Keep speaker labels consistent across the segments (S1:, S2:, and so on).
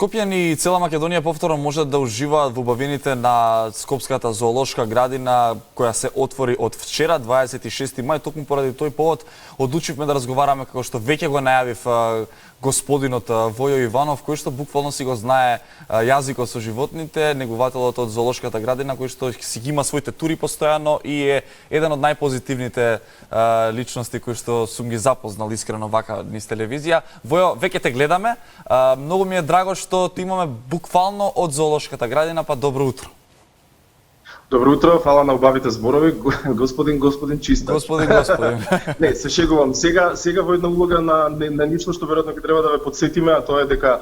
S1: Скопјани и цела Македонија повторно можат да уживаат во убавините на Скопската зоолошка градина, која се отвори од вчера, 26 мај. Токму поради тој повод одлучивме да разговараме, како што веќе го најавив господинот Војо Иванов, кој што буквално си го знае јазикот со животните, негувателот од зоолошката градина, кој што си ги има своите тури постојано и е еден од најпозитивните личности кои што сум ги запознал искрено вака низ телевизија. Војо, веќе те гледаме. Многу ми е драго што ти имаме буквално од зоолошката градина, па добро утро.
S2: Добро утро, фала на убавите зборови, господин Чиста.
S1: Господин.
S2: Не, се шегувам. Сега во една улога на нешто што веројатно ќе треба да ве потсетиме, а тоа е дека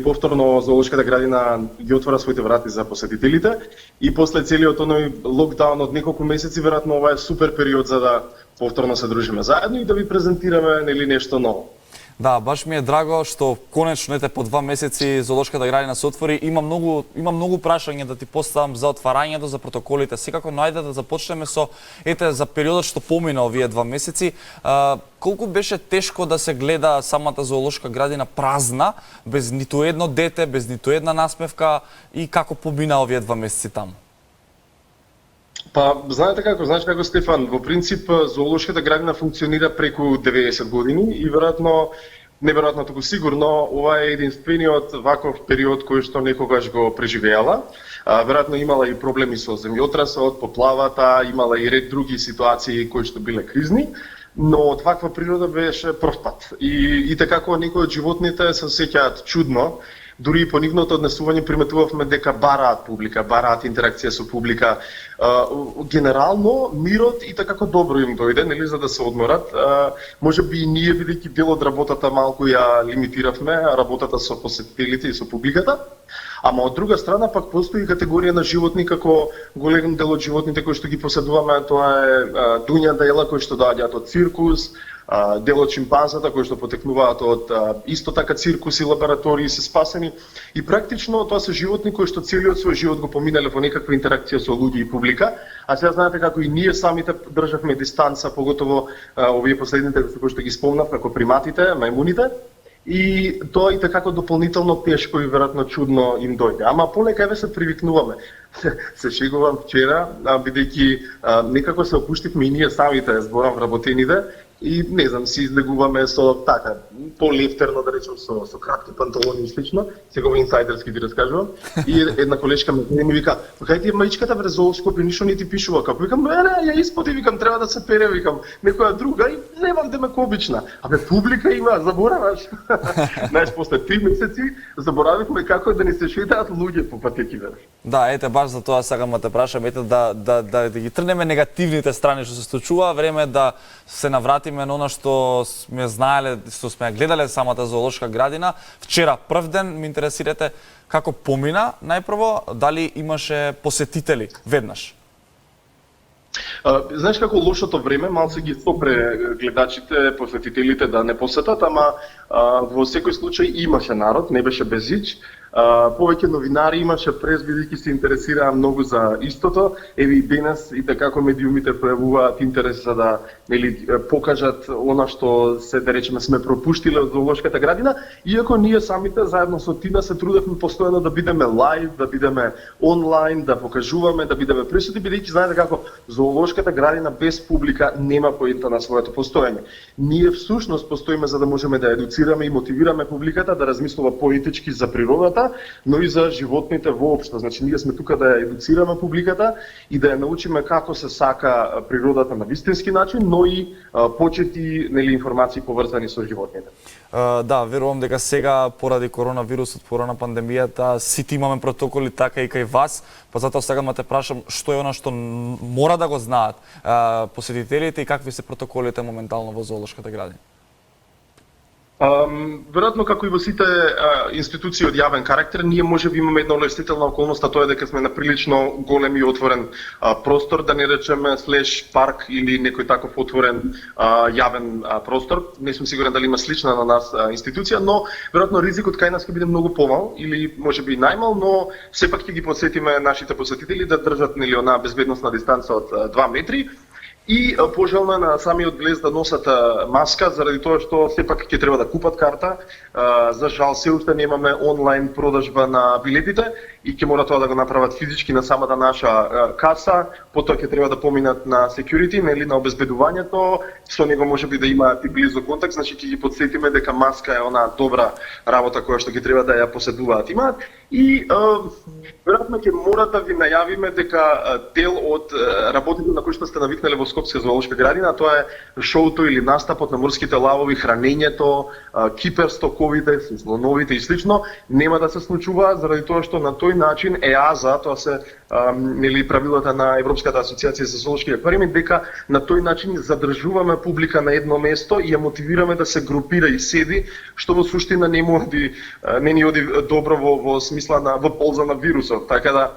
S2: повторно зоолошката градина ги отвора своите врати за посетителите и после целиот оној локдаун од неколку месеци, веројатно ова е супер период за да повторно се дружиме заедно и да ви презентираме нешто ново.
S1: Да, баш ми е драго што конечно по 2 месеци зоолошката градина се отвори. Има многу прашања да ти поставам за отварањето, за протоколите. Секако, но ајде да започнеме со за периодот што помина овие 2 месеци. Колку беше тешко да се гледа самата зоолошка градина празна, без ниту едно дете, без ниту една насмевка, и како помина овие 2 месеци таму?
S2: Па, знаете како Стефан, во принцип зоолошката градина функционира преку 90 години и неверојатно туку сигурно, ова е единствениот ваков период кој што некогаш го преживеала. Веројатно имала и проблеми со земјотресот, поплавата, имала и ред други ситуации кои што биле кризни, но од ваква природа беше прв пат. И така како некои од животните се сеќаат чудно. Дури и по нивното однесување приметувавме дека бараат публика, бараат интеракција со публика. Генерално мирот и така добро им дојде, за да се одморат. Можеби и ние, бидејќи дел од работата малку ја лимитиравме, работата со посетителите и со публиката. Ама од друга страна пак постои категорија на животни, како голем дел од животните кои што ги поседуваме, тоа е дуња дела кои што доаѓаат од циркус, дел од шимпанзата кои што потекнуваат од исто така циркуси, лаборатории, се спасени и практично тоа се животни кои што целиот свој живот го поминале во некаква интеракција со луѓе и публика, а сега знаете како и ние самите државме дистанца, поготово овие последните кои што ги спомнав, како приматите, мајмуните. И тоа и така дополнително тешко и веројатно чудно им дојде. Ама полека еве се привикнуваме. Се шегувам вчера, бидејќи некако се опуштивме и ние самите, зборам вработените, и не знам, си излегуваме со така полефтерно, да речем, со кратки панталони и слично, сега инсайдерски ти раскажувам. И една колешка ми вика: "Кај ти е маичката вре зоолошкопи, ништо не ти пишува." Како викам: "Не, ја исподи", викам, "треба да се пере", викам, "некоја друга и немам демек обична." Абе публика има, забораваш. Знаеш, после 3 месеци заборавивме како да ни се шетаат луѓе по патеките.
S1: Да, баш за тоа сакам да те прашам, да ги трнеме негативните страни што се случува, време е да се навратиме на она што сме знаеле, што сме гледале самата зоолошка градина. Вчера прв ден ме интересирате како помина, најпрво, дали имаше посетители веднаш?
S2: Знаеш како лошото време малце ги сопре гледачите, посетителите да не посетат, ама во секој случај имаше народ, не беше безич. Повеќе новинари имаше прес, бидејќи се интересираа многу за истото. Еве и денес и така како медиумите пројавуваат интерес за да покажат она што се, да речеме, сме пропуштиле од зоолошката градина, иако ние самите заедно со Тина се трудевме постојано да бидеме лајв, да бидеме онлайн, да покажуваме, да бидеме присутни, бидејќи знаете како зоолошката градина без публика нема поента на своето постоење. Ние всушност постоиме за да можеме да едуцираме и мотивираме публиката да размислува поетички за природата, но и за животните воопшто. Значи, ние сме тука да ја едуцираме публиката и да ја научиме како се сака природата на вистински начин, но и почети информации поврзани со животните.
S1: Да, верувам дека сега поради коронавирусот, поради пандемијата, сите имаме протоколи така и кај вас, па затоа сега те прашам што е она што мора да го знаат посетителите и какви се протоколите моментално во зоолошката градина.
S2: Веројатно како и во сите институции од јавен карактер, ние можеби имаме една олестителна околност, а тоа е дека сме на прилично голем и отворен простор, да не речеме слеш парк или некој таков отворен јавен простор. Не сум сигурен дали има слична на нас институција, но веројатно ризикот кај нас ќе биде многу помал или можеби најмал, но сепак ќе ги потсетиме нашите посетители да држат онаа безбедносна дистанца од 2 метри. И пожелно е на самиот влез да носат маска, заради тоа што сепак ќе треба да купат карта. За жал се уште немаме онлайн продажба на билетите и ќе мора тоа да го направат физички на самата наша каса, потоа ќе треба да поминат на security, нели, на обезбедувањето, со него можеби да имаат и близо контакт, значи ќе ги подсетиме дека маска е она добра работа која што ќе треба да ја поседуваат имаат. И веројатно ќе мора да ви најавиме дека дел од работите на кои што сте навикнале во Скопска зоолошка градина, тоа е шоуто или настапот на морските лавови, хранењето, киперстоковите, слоновите и слично, нема да се случува заради тоа што на тој начин ЕАЗа, тоа се нели правилата на Европската асоциација за зоолошки аквариуми, дека на тој начин задржуваме публика на едно место и ја мотивираме да се групира и седи, што во суштина не ни оди добро во смисла во полза на вирусот. Така да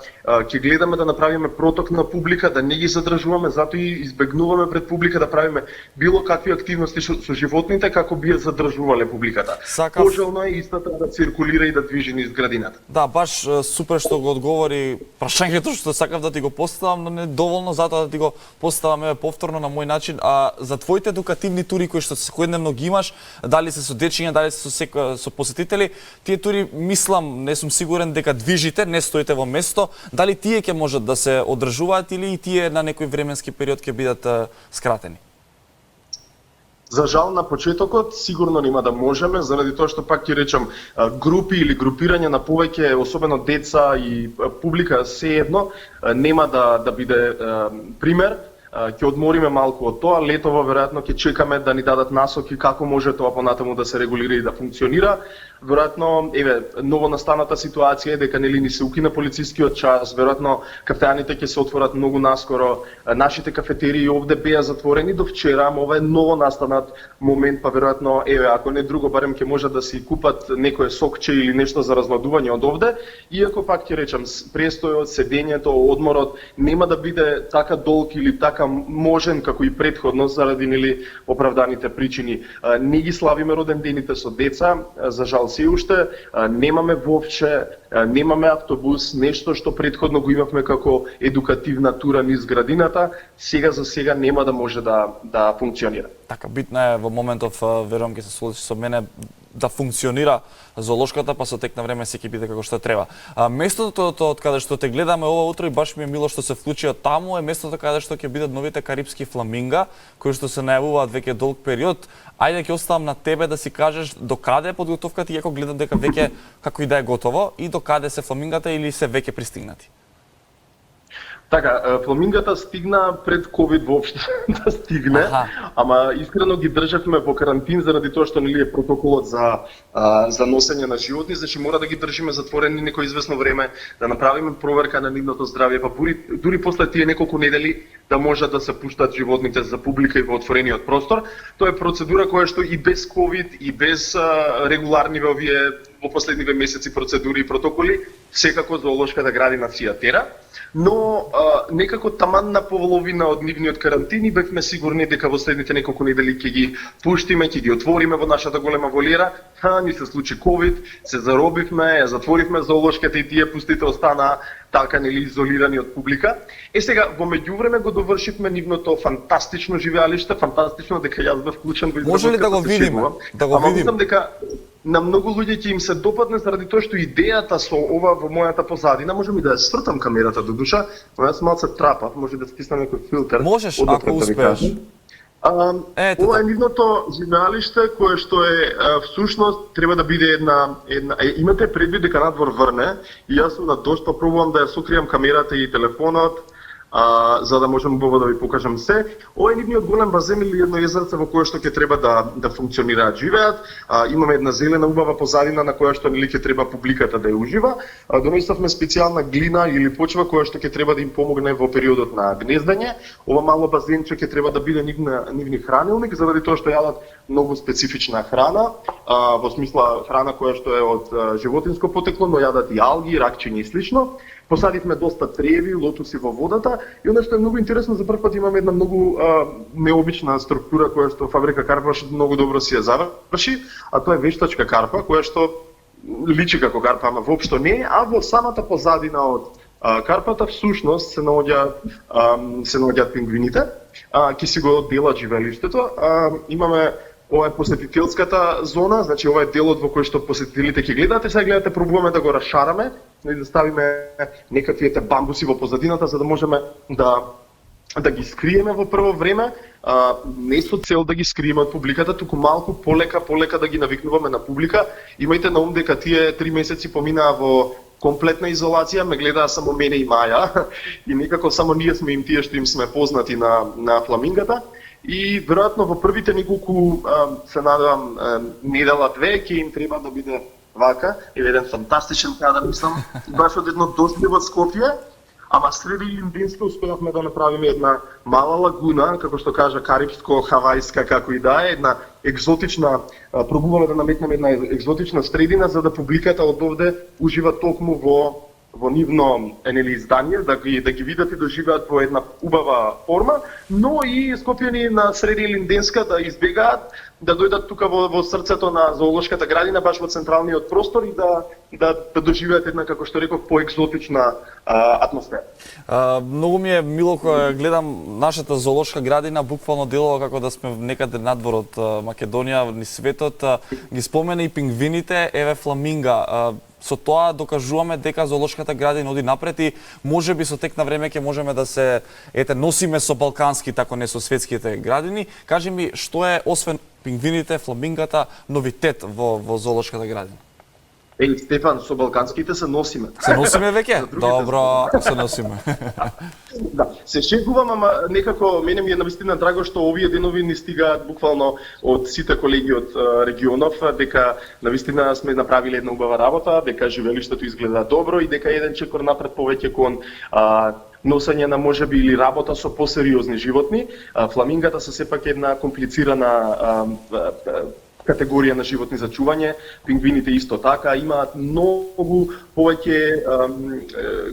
S2: ќе гледаме да направиме проток на публика, да не ги задржуваме, затоа и избегнуваме пред публика да правиме било какви активности со животните како би ја задржувале публиката. Пожелно е истата да циркулира и да движи низ градината.
S1: Да, баш супер што го одговори прашањето што сакав да ти го поставам, но не доволно затоа да ти го поставам повторно на мој начин. А за твоите едукативни тури кои што секојдневно ги имаш, дали се со дечиња, дали се со посетители, тие тури мислам, не сум сигурен дека движите, не стоите во место, дали тие ќе можат да се одржуваат или и тие на некој временски период ќе бидат скратени?
S2: За жал на почетокот сигурно нема да можеме, заради тоа што пак ќе речам, групи или групирање на повеќе, особено деца и публика сеедно, нема да биде пример. Ќе одмориме малку од тоа, летово веројатно ќе чекаме да ни дадат насоки како може тоа понатаму да се регулира и да функционира. Веројатно, ново настаната ситуација е дека нели ни се укина полицискиот час, веројатно кафеаните ќе се отворат многу наскоро, нашите кафетерии овде беа затворени до вчера, ама ова е ново настанат момент, па веројатно, ако не друго, барем ќе можат да си купат некое сокче или нешто за разладување од овде, иако пак ќе речам, престојот, седењето, одморот нема да биде така долг или така можен како и претходно заради нели оправданите причини. Не ги славиме родендените со деца, за жал се уште немаме воопште, немаме автобус, нешто што претходно го имавме како едукативна тура низ градината, сега за сега нема да може да функционира.
S1: Така, битно е во моментов, верувам ќе се согласиш со мене, да функционира зоолошката, па со тек на време се ќе биде како што треба. Местото од каде што те гледаме ова утро и баш ми е мило што се вклучија таму е местото каде што ќе бидат новите карипски фламинга, кои што се најавуваат веќе долг период. Ајде ќе оставам на тебе да си кажеш до каде е подготовката, иако гледам дека веќе како и да е готово, и до каде се фламингата или се веќе пристигнати.
S2: Така, фламингата стигна пред ковид воопшто да стигне, ама искрено ги државме во карантин заради тоа што нели е протоколот за носење на животни, значи мора да ги држиме затворени некој известно време, да направиме проверка на нивното здравје, па дури после тие неколку недели да можат да се пуштат животните за публика и во отворениот простор. Тоа е процедура која што и без ковид и без регуларни овие во последниве месеци процедури и протоколи, секако зоолошката градина си ја тера. Но некако таман на половина од нивниот карантин и бевме сигурни дека во следните неколку недели ќе ги пуштиме, ќе ги отвориме во нашата голема волера. Ни се случи ковид, се заробивме, ја затворивме зоолошката и тие пустите останаа така нели изолирани од публика. Сега во меѓувреме го довршивме нивното фантастично живеалиште, фантастично дека јас бев вклучен во
S1: изработката. Може ли да го видиме? Да го видиме.
S2: Мислам дека на многу луѓе ќе им се допадне заради тоа што идејата со ова во мојата позадина, можам и да ја свртам камерата до душа, но јас малце трапав, може да стиснам некој филтер.
S1: Можеш, ако успееш.
S2: Ова е нивното живеалиште кое што е всушност треба да биде една имате предвид дека надвор врне и јас сум на дошт, пробувам да ја сокријам камерата и телефонот, за да можам убаво да ви покажам се. Ова е нивниот голем базен или едно езерце во кое што ќе треба да функционираат, живеат. Имаме една зелена убава позадина на која што нели ќе треба публиката да ја ужива. Донесовме специјална глина или почва која што ќе треба да им помогне во периодот на гнездање. Ова мало базенче ќе треба да биде нивни хранилник, заради тоа што јадат многу специфична храна, во смисла храна која што е од животинско потекло, но јадат и алги, ракчиња и слично. Посадивме доста треви, лотуси во водата и оно што е многу интересно, за прв пат имаме една многу необична структура која што фабрика карпа многу добро си ја заврши, а тоа е вештачка карпа која што личи како карпа, ама воопшто не е, а во самата позадина од карпата всушност се наоѓаат пингвините. ќе си го делат живеелиштето. Имаме ова е посетителската зона, значи ова е делот во кој што посетителите ќе гледате. Сега гледате, пробуваме да го расшараме, да ставиме некакви бамбуси во позадината за да можеме да ги скриеме во прво време, не со цел да ги скриеме од публиката, туку малку полека да ги навикнуваме на публика. Имајте на ум дека тие 3 месеци поминаа во комплетна изолација, ме гледаа само мене и Маја и некако само ние сме им тие што им сме познати на фламингата. И веројатно во првите неколку, се надевам, недела-две ќе им треба да биде вака, еден фантастичен кадар, мислам, баш од едно достиво Скопје, ама среди Илинденска успеавме да направиме една мала лагуна, како што кажа карипско-хавајска, како и да е, една екзотична, пробуваме да наметнеме една екзотична средина за да публиката од овде ужива токму во нивно издание, да ги видат и да живеат во една убава форма, но и скопјани на среди Илинденска да избегаат да дојдат тука во срцето на зоолошката градина, баш во централниот простор и да доживеат една, како што реков, поекзотична атмосфера.
S1: Многу ми е мило кога гледам нашата зоолошка градина, буквално делува како да сме некаде надвор од Македонија, ни светот. Ги спомена и пингвините, еве фламинга. Со тоа докажуваме дека зоолошката градина оди напред и можеби со тек на време ќе можеме да се носиме со балкански, тако не со светските градини. Кажи ми, што е освен пингвините, фламингата, новитет во зоолошката градина?
S2: Стефан, со балканските се носиме.
S1: Се носиме веќе? Добро, се носиме.
S2: Да, се шегувам, ама некако мене ми е навистина драго што овие денови ни стигаат буквално од сите колеги од регионов, дека навистина сме направиле една убава работа, дека живеелиштето изгледа добро и дека еден чекор напред повеќе кон носење на можеби или работа со посериозни животни. Фламингата се сепак една комплицирана категорија на животни за чување, пингвините исто така, имаат многу повеќе,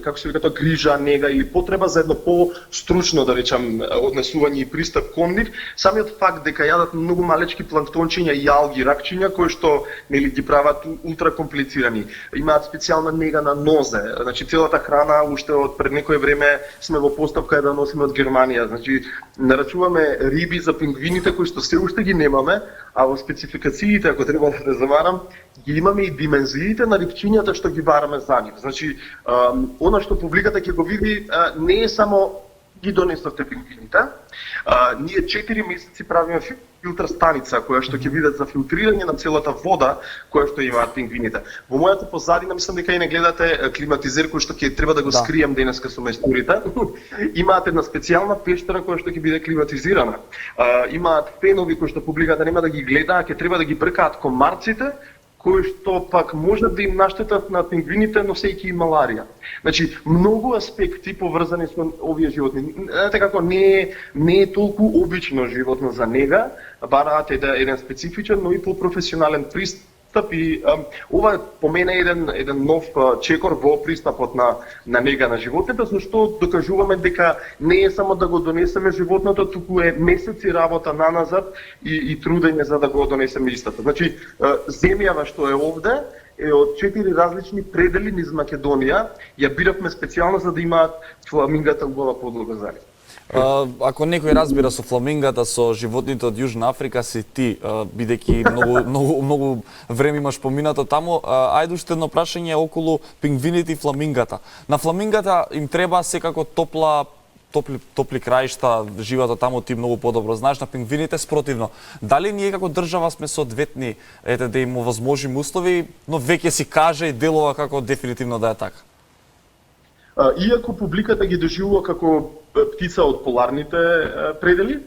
S2: како се вика тоа, грижа, нега или потреба за едно по-стручно, да речам, однесување и пристап кон нив. Самиот факт дека јадат многу малечки планктончиња и алги, ракчиња, кои што нели ги прават ултра комплицирани. Имаат специјална нега на нозе, значи целата храна уште од пред некое време сме во постапка да носиме од Германија. Значи нарачуваме риби за пингвините кои што се уште ги немаме, а во спецификациите, ако треба да замарам, ги имаме и димензиите на рибчињата што ги бараме за нив. Значи, она што публиката ќе го види не е само ги донесовте пингвините. Ние 4 месеци правиме филтр станица која што ќе видат за филтрирање на целата вода која што имаат пингвините. Во мојата позадина мислам дека и не гледате климатизер кој што ќе треба да го скријам денеска со мајсторите. Имаат една специјална пештера која што ќе биде климатизирана. Имаат фенови кои што публиката нема да ги гледа, ќе треба да ги бркаат комарците кои што пак можат да им наштетат на пингвините, носејќи и маларија. Значи, многу аспекти поврзани со овие животни. Знаете како не е толку обично животно за нега, бараат еден специфичен, но и по-професионален пристап и ова по мене е еден нов чекор во пристапот на нега на животните, зашто докажуваме дека не е само да го донесеме животното, туку е месеци работа наназад и трудење за да го донесеме истата. Значи, земјава што е овде е од 4 различни предели низ Македонија, ја биравме специјално за да имаат фламингата убава подлога за нив.
S1: Ако некој разбира со фламингата, со животните од Јужна Африка, си ти, бидејќи многу време имаш поминато таму, ајде уште едно прашање околу пингвините и фламингата. На фламингата им треба секако топли краишта, животот таму ти многу подобро знаеш, на пингвините спротивно. Дали ние како држава сме соодветни да им овозможиме услови, но веќе си каже и делува како дефинитивно да е така?
S2: Иако публиката ги доживува како птица од поларните предели,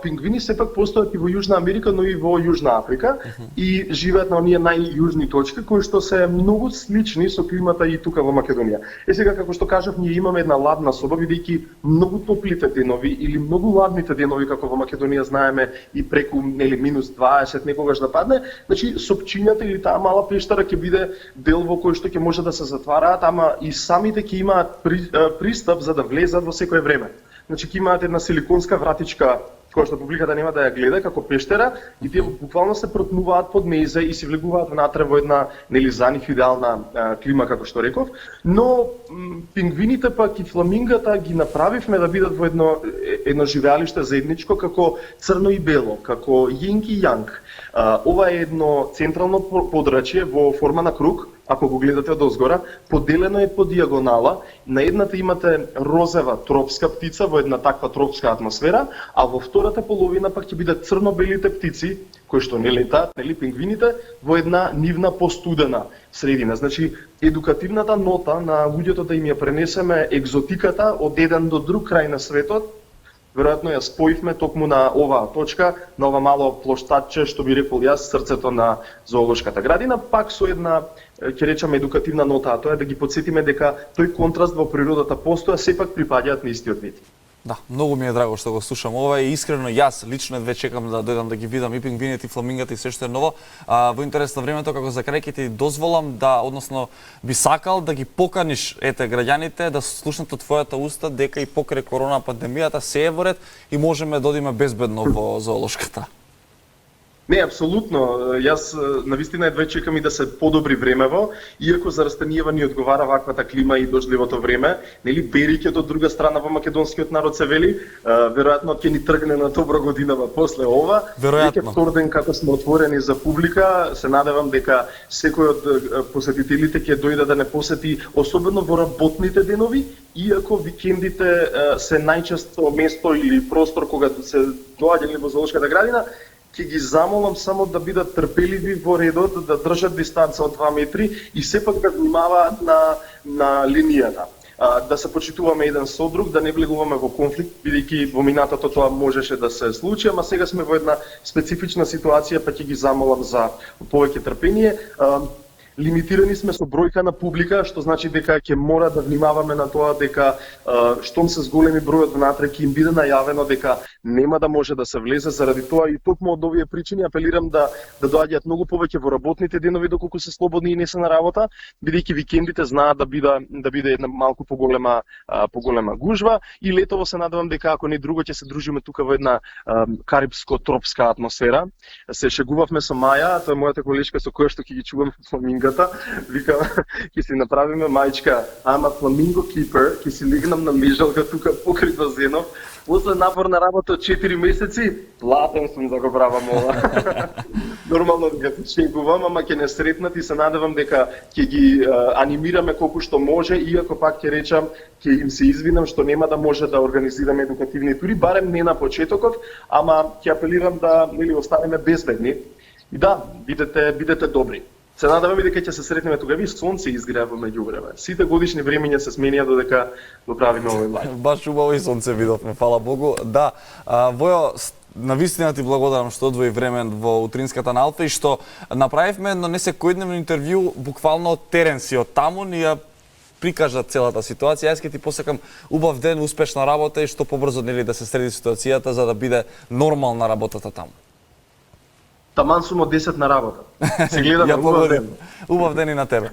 S2: пингвини сепак постојат и во Јужна Америка, но и во Јужна Африка и живеат на оние најјужни точки кои што се многу слични со климата и тука во Македонија. Сега како што кажав, ние имаме една ладна соба, бидејќи многу топлите денови или многу ладните денови како во Македонија знаеме и преку минус 20 некогаш да падне, значи сопчињата или таа мала пештера ќе биде дел во кој што ќе може да се затвараат, ама и самите ќе имаат пристап за да влезат во секое време. Значи ќе имаат една силиконска вратичка која што публиката нема да ја гледа како пештера и тие буквално се протнуваат под мезе и се влегуваат внатре во една нели за нив идеална клима како што реков, но пингвините пак и фламингата ги направивме да бидат во едно живеалиште заедничко како црно и бело, како јинг и јанг. Ова е едно централно подрачје во форма на круг, ако го гледате од озгора, поделено е по диагонала. На едната имате розева тропска птица во една таква тропска атмосфера, а во втората половина пак ќе бидат црно-белите птици, кои што не летаат, нели пингвините, во една нивна постудена средина. Значи, едукативната нота на луѓето да им ја пренесеме екзотиката од еден до друг крај на светот, веројатно ја споивме токму на оваа точка, на ова мало плоштадче, што би рекол јас, срцето на зоолошката градина, пак со една, ќе речеме, едукативна нота, а тоа е да ги потсетиме дека тој контраст во природата постоја, сепак припаѓаат на истиот вид.
S1: Да, многу ми е драго што го слушам ова и искрено јас лично едве чекам да дојдам да ги видам и пингвините и фламингата и се што е ново. Во интерес на времето како за крај ќе ти дозволам да, односно би сакал да ги поканиш граѓаните да слушнат од твојата уста дека и покрај корона пандемијата се е во ред и можеме да одиме безбедно во зоолошката.
S2: Не, апсолутно. Јас навистина едве чекам и да се подобри времево, иако за растенијава ни одговара ваквата клима и дождливото време. Нели бериќето од друга страна во македонскиот народ се вели, веројатно ќе ни тргне на добро годинава после ова.
S1: Веројатно.
S2: Второ ден како сме отворени за публика, се надевам дека секој од посетителите ќе дојде да не посети, особено во работните денови, иако викендите се најчесто место или простор кога се доаѓали во зоолошката градина. Ќе ги замолам само да бидат трпеливи во редот, да држат дистанца од 2 метри и сепак да внимаваат на линијата. Да се почитуваме еден со друг, да не влегуваме во конфликт, бидејќи во минатото тоа можеше да се случи, ама сега сме во една специфична ситуација, па ќе ги замолам за повеќе трпение. Лимитирани сме со бројка на публика, што значи дека ќе мора да внимаваме на тоа дека штом се зголеми бројот внатре ќе им биде најавено дека нема да може да се влезе. Заради тоа и токму од овие причини апелирам да доаѓаат многу повеќе во работните денови доколку се слободни и не се на работа, бидејќи викендите знаат да биде една малку поголема гужва и летово се надевам дека ако не друго ќе се дружиме тука во една карипско-тропска атмосфера. Се шегувавме со Маја, тоа е мојата колешка со која што ќе ги чувам фламингата. Вика, ќе си направиме мајчка, ама фламинго кипер, ќе си легнам на лежалка тука покрај базенов. После напорна работа од 4 месеци, платен сум да го правам ова. Нормално дека се шегувам, ама ќе не сретнат и се надевам дека ќе ги анимираме колку што може, иако пак ќе речам, ќе им се извинам што нема да може да организираме едукативни тури, барем не на почетокот, ама ќе апелирам да останеме безбедни. И да, бидете добри. Се надеваме дека ќе се сретнеме тогава и сонце изгрева меѓувреме. Сите годишни времиња се сменија додека го правиме овој лајв.
S1: Баш убаво и сонце видовме, фала Богу. Да, Војо, навистина ти благодарам што одвои време во утринската на Алфа и што направивме едно несекојдневно интервју, буквално од терен си од таму, ни ја прикажа целата ситуација. Јас ќе ти посакам убав ден, успешна работа и што побрзо да се среди ситуацијата за да биде нормална работата таму.
S2: Таман сум од 10 на работа. Се гледаме, убав ден.
S1: Убав ден и на тебе.